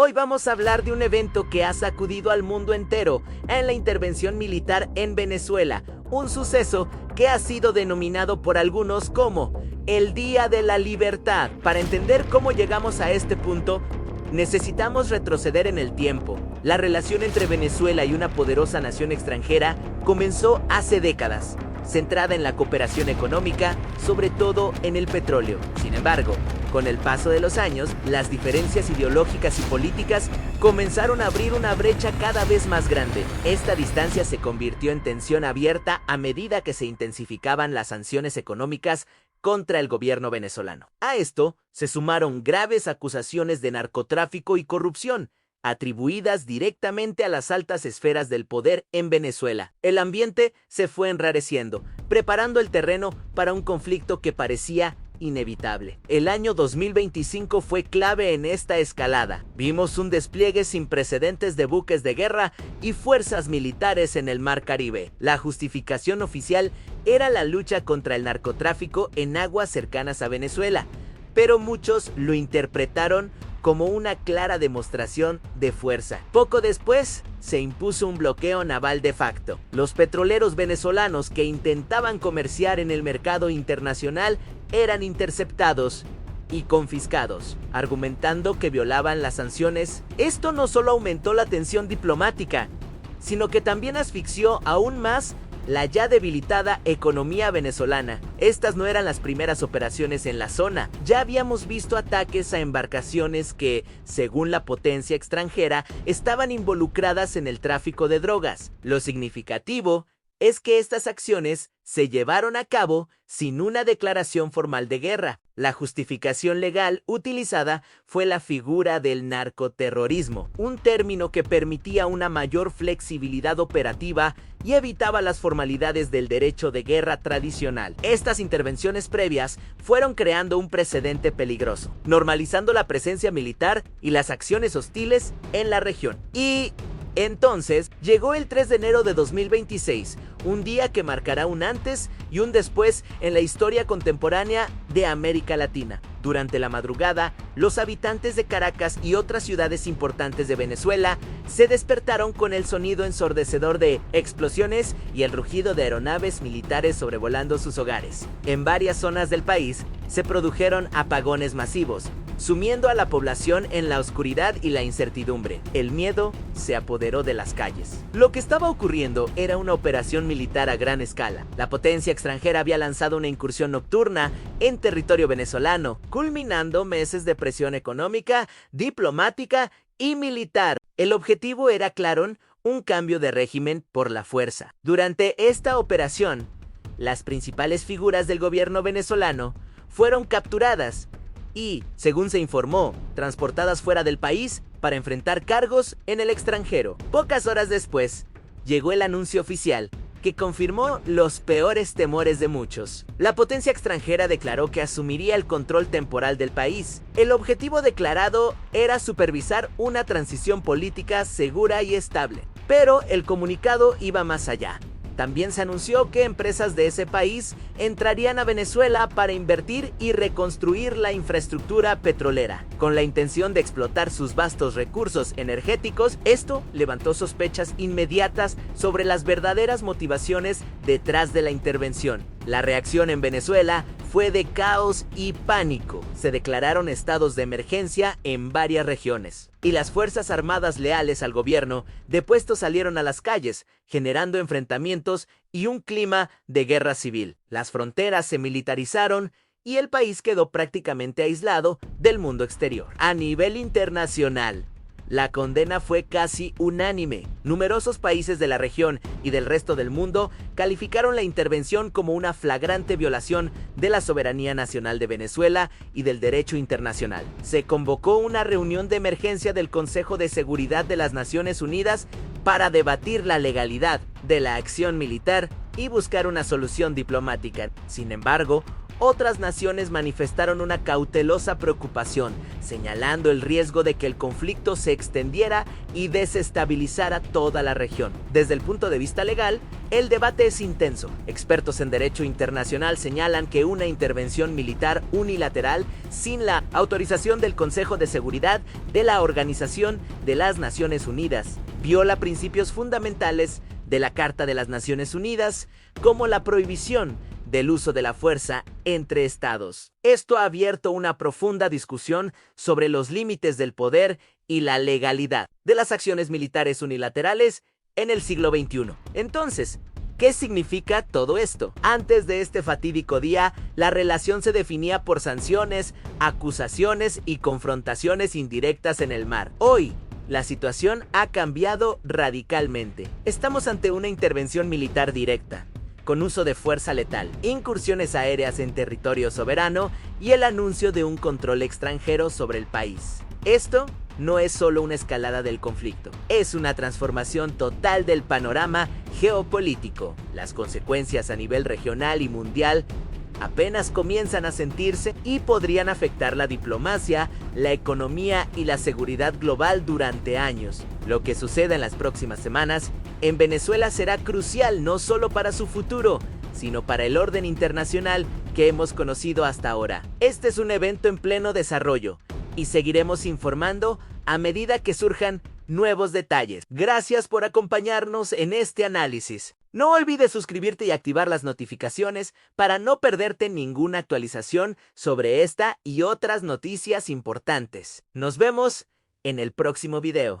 Hoy vamos a hablar de un evento que ha sacudido al mundo entero en la intervención militar en Venezuela, un suceso que ha sido denominado por algunos como el Día de la Libertad. Para entender cómo llegamos a este punto, necesitamos retroceder en el tiempo. La relación entre Venezuela y una poderosa nación extranjera comenzó hace décadas, centrada en la cooperación económica, sobre todo en el petróleo. Sin embargo, con el paso de los años, las diferencias ideológicas y políticas comenzaron a abrir una brecha cada vez más grande. Esta distancia se convirtió en tensión abierta a medida que se intensificaban las sanciones económicas contra el gobierno venezolano. A esto se sumaron graves acusaciones de narcotráfico y corrupción, atribuidas directamente a las altas esferas del poder en Venezuela. El ambiente se fue enrareciendo, preparando el terreno para un conflicto que parecía inevitable. El año 2025 fue clave en esta escalada. Vimos un despliegue sin precedentes de buques de guerra y fuerzas militares en el Mar Caribe. La justificación oficial era la lucha contra el narcotráfico en aguas cercanas a Venezuela, pero muchos lo interpretaron como una clara demostración de fuerza. Poco después, se impuso un bloqueo naval de facto. Los petroleros venezolanos que intentaban comerciar en el mercado internacional eran interceptados y confiscados, argumentando que violaban las sanciones. Esto no solo aumentó la tensión diplomática, sino que también asfixió aún más la ya debilitada economía venezolana. Estas no eran las primeras operaciones en la zona. Ya habíamos visto ataques a embarcaciones que, según la potencia extranjera, estaban involucradas en el tráfico de drogas. Lo significativo es que estas acciones se llevaron a cabo sin una declaración formal de guerra. La justificación legal utilizada fue la figura del narcoterrorismo, un término que permitía una mayor flexibilidad operativa y evitaba las formalidades del derecho de guerra tradicional. Estas intervenciones previas fueron creando un precedente peligroso, normalizando la presencia militar y las acciones hostiles en la región. Y entonces llegó el 3 de enero de 2026, un día que marcará un antes y un después en la historia contemporánea de América Latina. Durante la madrugada, los habitantes de Caracas y otras ciudades importantes de Venezuela se despertaron con el sonido ensordecedor de explosiones y el rugido de aeronaves militares sobrevolando sus hogares. En varias zonas del país se produjeron apagones masivos, sumiendo a la población en la oscuridad y la incertidumbre. El miedo se apoderó de las calles. Lo que estaba ocurriendo era una operación militar a gran escala. La potencia extranjera había lanzado una incursión nocturna en territorio venezolano, culminando meses de presión económica, diplomática y militar. El objetivo era claro, un cambio de régimen por la fuerza. Durante esta operación, las principales figuras del gobierno venezolano fueron capturadas y, según se informó, transportadas fuera del país para enfrentar cargos en el extranjero. Pocas horas después, llegó el anuncio oficial que confirmó los peores temores de muchos. La potencia extranjera declaró que asumiría el control temporal del país. El objetivo declarado era supervisar una transición política segura y estable. Pero el comunicado iba más allá. También se anunció que empresas de ese país entrarían a Venezuela para invertir y reconstruir la infraestructura petrolera, con la intención de explotar sus vastos recursos energéticos. Esto levantó sospechas inmediatas sobre las verdaderas motivaciones detrás de la intervención. La reacción en Venezuela fue de caos y pánico. Se declararon estados de emergencia en varias regiones, y las fuerzas armadas leales al gobierno depuestos salieron a las calles, generando enfrentamientos y un clima de guerra civil. Las fronteras se militarizaron y el país quedó prácticamente aislado del mundo exterior. A nivel internacional, la condena fue casi unánime. Numerosos países de la región y del resto del mundo calificaron la intervención como una flagrante violación de la soberanía nacional de Venezuela y del derecho internacional. Se convocó una reunión de emergencia del Consejo de Seguridad de las Naciones Unidas para debatir la legalidad de la acción militar y buscar una solución diplomática. Sin embargo, Otras naciones manifestaron una cautelosa preocupación, señalando el riesgo de que el conflicto se extendiera y desestabilizara toda la región. Desde el punto de vista legal, el debate es intenso. Expertos en derecho internacional señalan que una intervención militar unilateral sin la autorización del Consejo de Seguridad de la Organización de las Naciones Unidas viola principios fundamentales de la Carta de las Naciones Unidas, como la prohibición del uso de la fuerza entre estados. Esto ha abierto una profunda discusión sobre los límites del poder y la legalidad de las acciones militares unilaterales en el siglo XXI. Entonces, ¿qué significa todo esto? Antes de este fatídico día, la relación se definía por sanciones, acusaciones y confrontaciones indirectas en el mar. Hoy, la situación ha cambiado radicalmente. Estamos ante una intervención militar directa, con uso de fuerza letal, incursiones aéreas en territorio soberano y el anuncio de un control extranjero sobre el país. Esto no es solo una escalada del conflicto, es una transformación total del panorama geopolítico. Las consecuencias a nivel regional y mundial apenas comienzan a sentirse y podrían afectar la diplomacia, la economía y la seguridad global durante años. Lo que suceda en las próximas semanas en Venezuela será crucial no solo para su futuro, sino para el orden internacional que hemos conocido hasta ahora. Este es un evento en pleno desarrollo y seguiremos informando a medida que surjan nuevos detalles. Gracias por acompañarnos en este análisis. No olvides suscribirte y activar las notificaciones para no perderte ninguna actualización sobre esta y otras noticias importantes. Nos vemos en el próximo video.